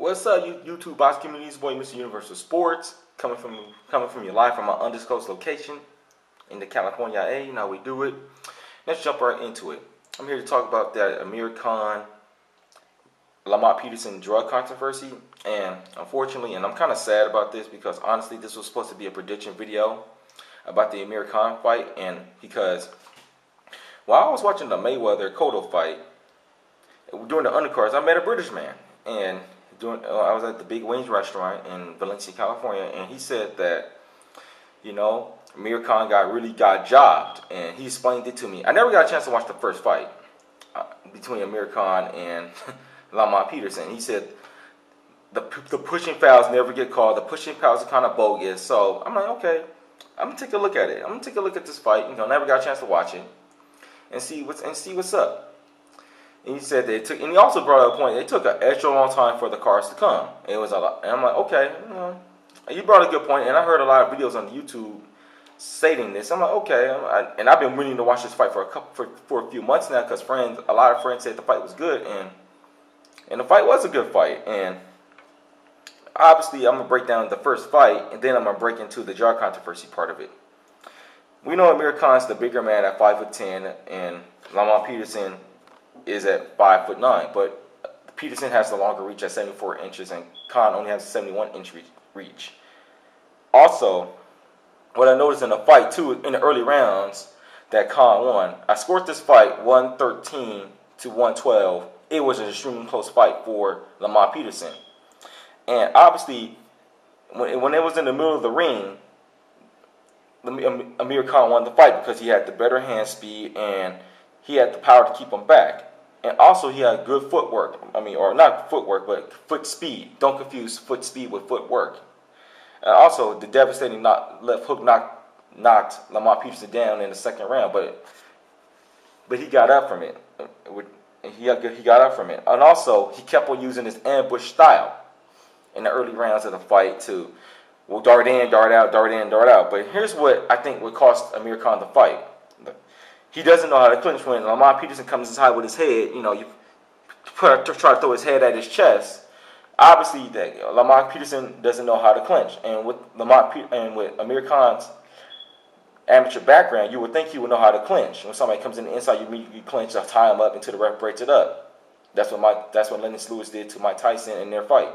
What's up, YouTube box community? It's boy Mr. Universal Sports coming from you live from my undisclosed location in the California A. You know how we do it. Let's jump right into it. I'm here to talk about that Amir Khan, Lamont Peterson drug controversy, and unfortunately, and I'm kind of sad about this because honestly, this was supposed to be a prediction video about the Amir Khan fight, and because while I was watching the Mayweather Cotto fight during the undercards, I met a British man, and I was at the Big Wings restaurant in Valencia, California, and he said that, Amir Khan really got jobbed, and he explained it to me. I never got a chance to watch the first fight between Amir Khan and Lamont Peterson. He said the pushing fouls never get called. The pushing fouls are kind of bogus. So I'm like, okay, I'm gonna take a look at it. I'm gonna take a look at this fight. Never got a chance to watch it and see what's up. And he said and he also brought up a point. It took an extra long time for the cars to come. And it was a lot. And I'm like, okay, you brought a good point. And I heard a lot of videos on YouTube stating this. I'm like, okay. And I've been waiting to watch this fight for a few months now because a lot of friends said the fight was good, and the fight was a good fight. And obviously, I'm gonna break down the first fight, and then I'm gonna break into the jar controversy part of it. We know Amir Khan's the bigger man at 5'10", and Lamont Peterson is at 5'9", but Peterson has the longer reach at 74 inches, and Khan only has a 71-inch reach. Also, what I noticed in the fight too, in the early rounds, that Khan won. I scored this fight 113 to 112. It was an extremely close fight for Lamont Peterson, and obviously, when it was in the middle of the ring, Amir Khan won the fight because he had the better hand speed and he had the power to keep him back. And also, he had good footwork. Or not footwork, but foot speed. Don't confuse foot speed with footwork. And also, the devastating left hook knocked Lamont Peterson down in the second round, but he got up from it. He got up from it. And also, he kept on using his ambush style in the early rounds of the fight to dart in, dart out, dart in, dart out. But here's what I think would cost Amir Khan the fight. He doesn't know how to clinch. When Lamont Peterson comes inside with his head, you try to throw his head at his chest. Obviously, Lamont Peterson doesn't know how to clinch. And with with Amir Khan's amateur background, you would think he would know how to clinch. When somebody comes in the inside, you immediately clinch, tie him up until the ref breaks it up. That's what Lennox Lewis did to Mike Tyson in their fight.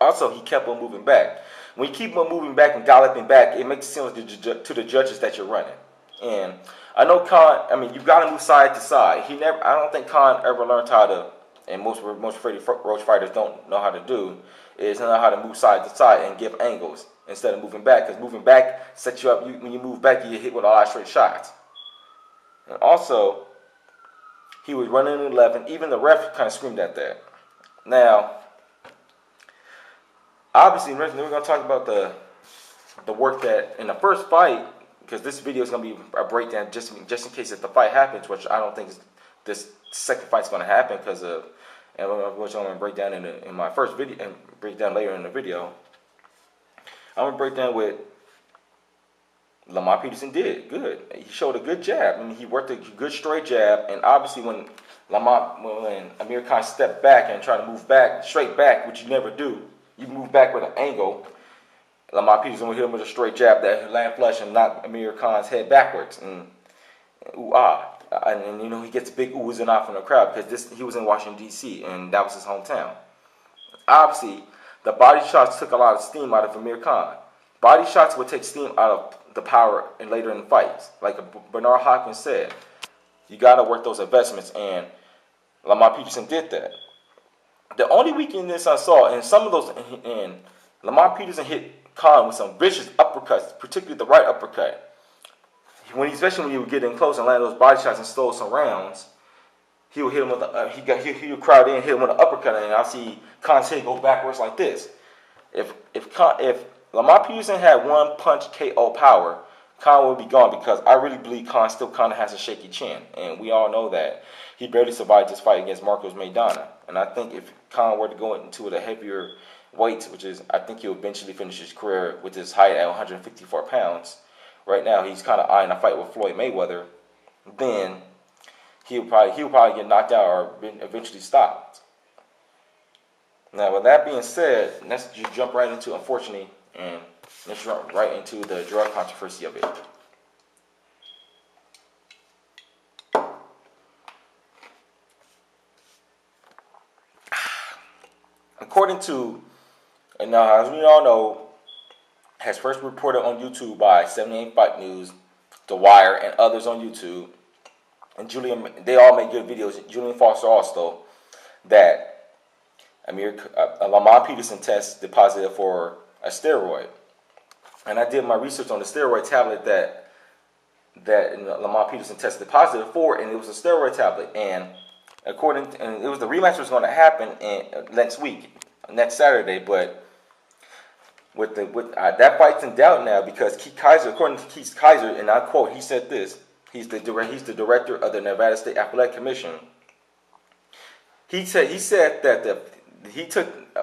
Also, he kept on moving back. When you keep on moving back and galloping back, it makes it seem like to the judges that you're running. And I know Khan. You got to move side to side. I don't think Khan ever learned how to. And most Freddie Roach fighters don't know how to do is know how to move side to side and give angles instead of moving back. Because moving back sets you up. When you move back, you get hit with a lot of straight shots. And also, he was running in 11. Even the ref kind of screamed at that. Now, obviously, we're going to talk about the work that in the first fight. Because this video is going to be a breakdown just in case if the fight happens, which I don't think this second fight is going to happen because of, which I'm going to break down in my first video and break down later in the video. I'm going to break down what Lamont Peterson did good. He showed a good jab. He worked a good straight jab, and obviously when Amir Khan stepped back and tried to move back, straight back, which you never do, you move back with an angle. Lamont Peterson would hit him with a straight jab that land flush and knock Amir Khan's head backwards. And he gets big oohs and ah from the crowd because he was in Washington, D.C., and that was his hometown. Obviously, the body shots took a lot of steam out of Amir Khan. Body shots would take steam out of the power and later in fights. Like Bernard Hopkins said, you got to work those investments, and Lamont Peterson did that. The only weakness I saw in some of those, and Lamont Peterson hit Khan with some vicious uppercuts, particularly the right uppercut. Especially when he would get in close and land those body shots and stole some rounds, he would hit him with he would crowd in, hit him with an uppercut, and I see Khan's head go backwards like this. If Lamont Peterson had one punch KO power, Khan would be gone because I really believe Khan still kind of has a shaky chin, and we all know that he barely survived this fight against Marcos Maidana. And I think if Khan were to go into the heavier weight, which is, I think he'll eventually finish his career with his height at 154 pounds. Right now, he's kind of eyeing a fight with Floyd Mayweather. Then he'll probably get knocked out or eventually stopped. Now, with that being said, let's just jump right into, unfortunately, and let's jump right into the drug controversy of it. According to, and now as we all know, has first reported on YouTube by 78 Fight News, The Wire, and others on YouTube, and Julian, they all make good videos. Julian Foster also, that Lamont Peterson tested positive for a steroid, and I did my research on the steroid tablet that Lamont Peterson tested positive for, and it was a steroid tablet. And and it was the rematch was going to happen next week, next Saturday, but with that fight's in doubt now because Keith Kaiser, according to Keith Kaiser, and I quote, he said this. He's the director of the Nevada State Athletic Commission. He said that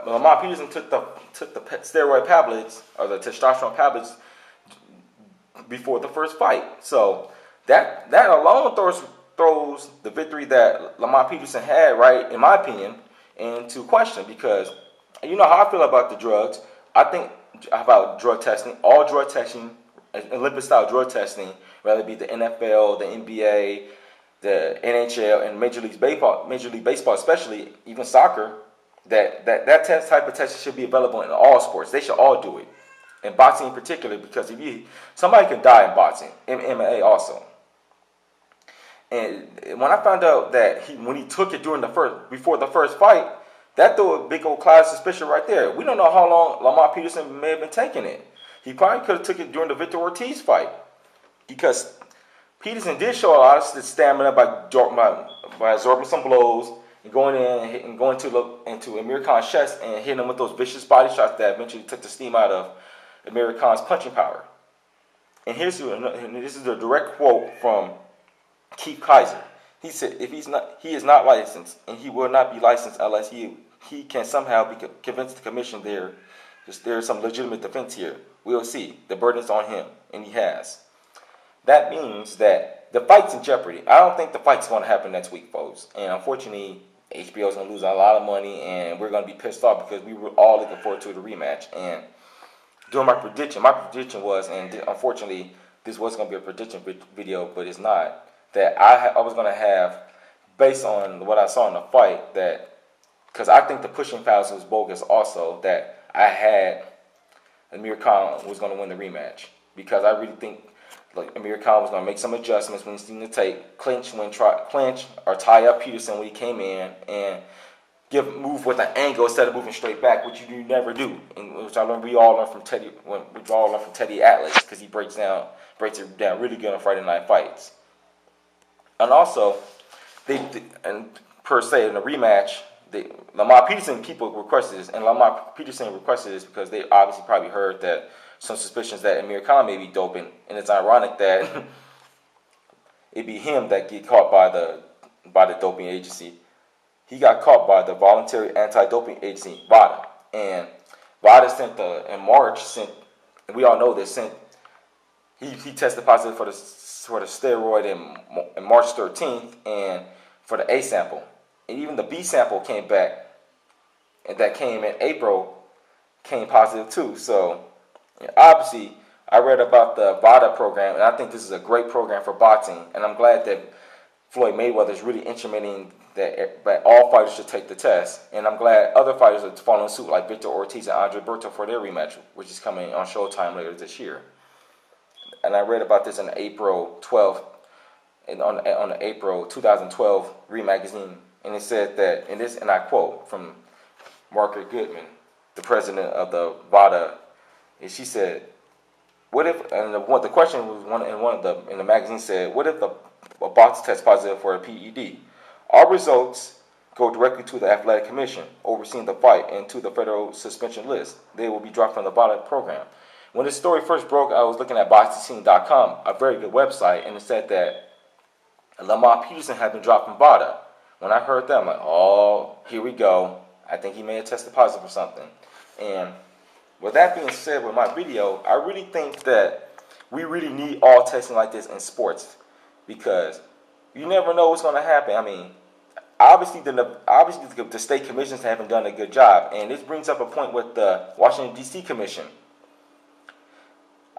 Lamont Peterson took the steroid tablets or the testosterone tablets before the first fight. So that alone throws the victory that Lamont Peterson had, right, in my opinion, into question, because you know how I feel about the drugs. I think about drug testing, all drug testing, Olympic-style drug testing, whether it be the NFL, the NBA, the NHL, and Major League Baseball, especially even soccer, that type of testing should be available in all sports. They should all do it, in boxing in particular, because somebody can die in boxing, in MMA also. And when I found out that when he took it before the first fight, that threw a big old cloud of suspicion right there. We don't know how long Lamont Peterson may have been taking it. He probably could have took it during the Victor Ortiz fight, because Peterson did show a lot of stamina by absorbing some blows and going in and going into Amir Khan's chest and hitting him with those vicious body shots that eventually took the steam out of Amir Khan's punching power. And this is a direct quote from Keith Kaiser. He said, he is not licensed, and he will not be licensed unless he can somehow convince the commission there is some legitimate defense here. We'll see. The burden's on him, and he has. That means that the fight's in jeopardy. I don't think the fight's going to happen next week, folks. And unfortunately, HBO is going to lose a lot of money, and we're going to be pissed off because we were all looking forward to the rematch. And doing my prediction was, and unfortunately, this was going to be a prediction video, but it's not, that I was going to have, based on what I saw in the fight, that, because I think the pushing fouls was bogus also, that I had Amir Khan was going to win the rematch. Because I really think Amir Khan was going to make some adjustments when he seemed to clinch or tie up Peterson when he came in, and move with an angle instead of moving straight back, which you never do. And which we all learned from Teddy Atlas, because he breaks it down really good on Friday Night Fights. And also, per se, in the rematch, Lamont Peterson people requested this, and Lamont Peterson requested this because they obviously probably heard that some suspicions that Amir Khan may be doping, and it's ironic that it'd be him that get caught by the doping agency. He got caught by the Voluntary Anti-Doping Agency, W.B.A, and W.B.A in March and we all know this, he tested positive for the steroid in March 13th, and for the A sample. And even the B sample came back, and that came in April, came positive too. So, obviously, I read about the W.B.A program, and I think this is a great program for boxing, and I'm glad that Floyd Mayweather is really intimating that all fighters should take the test, and I'm glad other fighters are following suit, like Victor Ortiz and Andre Berto for their rematch, which is coming on Showtime later this year. And I read about this on April 12th, on the April 2012 Read magazine, and it said that, and I quote from Margaret Goodman, the president of the W.B.A, and she said, "What if?" And the question was in the magazine said, "What if a boxer tests positive for a P.E.D? Our results go directly to the athletic commission overseeing the fight and to the federal suspension list. They will be dropped from the W.B.A program." When this story first broke, I was looking at BoxingScene.com, a very good website, and it said that Lamont Peterson had been dropped from W.B.A. When I heard that, I'm like, oh, here we go. I think he may have tested positive for something. And with that being said, with my video, I really think that we really need all testing like this in sports, because you never know what's going to happen. I mean, obviously the state commissions haven't done a good job, and this brings up a point with the Washington D.C. Commission.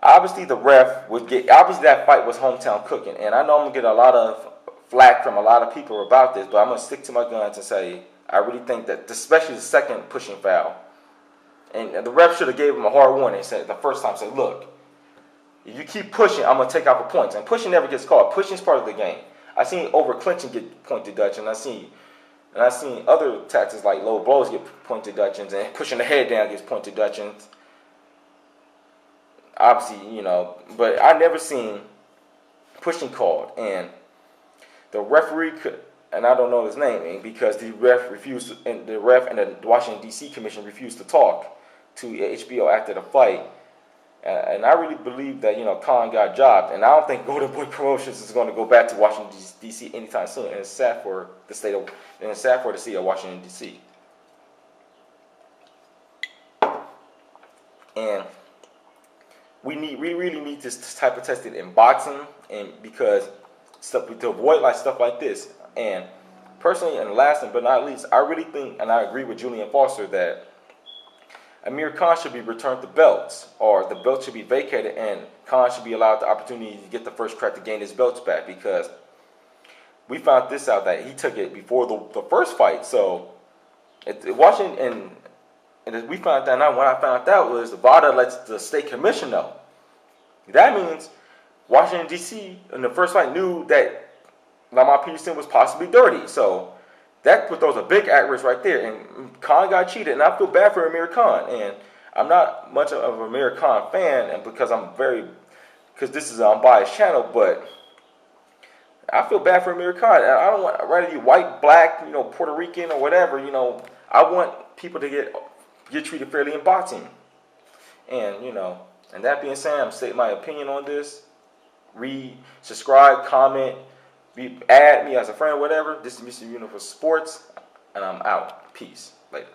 Obviously, obviously that fight was hometown cooking, and I know I'm gonna get a lot of flack from a lot of people about this, but I'm gonna stick to my guns and say I really think that, especially the second pushing foul, and the ref should have gave him a hard warning. Said the first time, said, "Look, if you keep pushing, I'm gonna take out the points." And pushing never gets called. Pushing is part of the game. I seen over clinching get point deduction. I seen other tactics like low blows get point deductions, and pushing the head down gets point deductions. Obviously, but I never seen pushing called, and the referee could, and I don't know his name, because the ref and the Washington D.C. Commission refused to talk to HBO after the fight, and I really believe that Khan got jobbed, and I don't think Golden Boy Promotions is going to go back to Washington D.C. anytime soon, and it's sad for the city of Washington D.C. And we really need this type of testing in boxing, and because to avoid stuff like this. And personally, and last but not least, I really think, and I agree with Julian Foster, that Amir Khan should be returned the belts, or the belts should be vacated, and Khan should be allowed the opportunity to get the first crack to gain his belts back, because we found this out that he took it before the first fight. So Washington, and we found that out. What I found out was the VADA lets the state commission know. That means Washington D.C. in the first fight knew that Lamont Peterson was possibly dirty. So that throws a big at-risk right there. And Khan got cheated, and I feel bad for Amir Khan. And I'm not much of an Amir Khan fan, and because this is an unbiased channel, but I feel bad for Amir Khan. I don't want, whether you white, black, Puerto Rican, or whatever, I want people to get treated fairly in boxing. And, and that being said, I'm stating my opinion on this. Subscribe, comment, add me as a friend, whatever. This is Mr. Universal Sports, and I'm out. Peace. Later.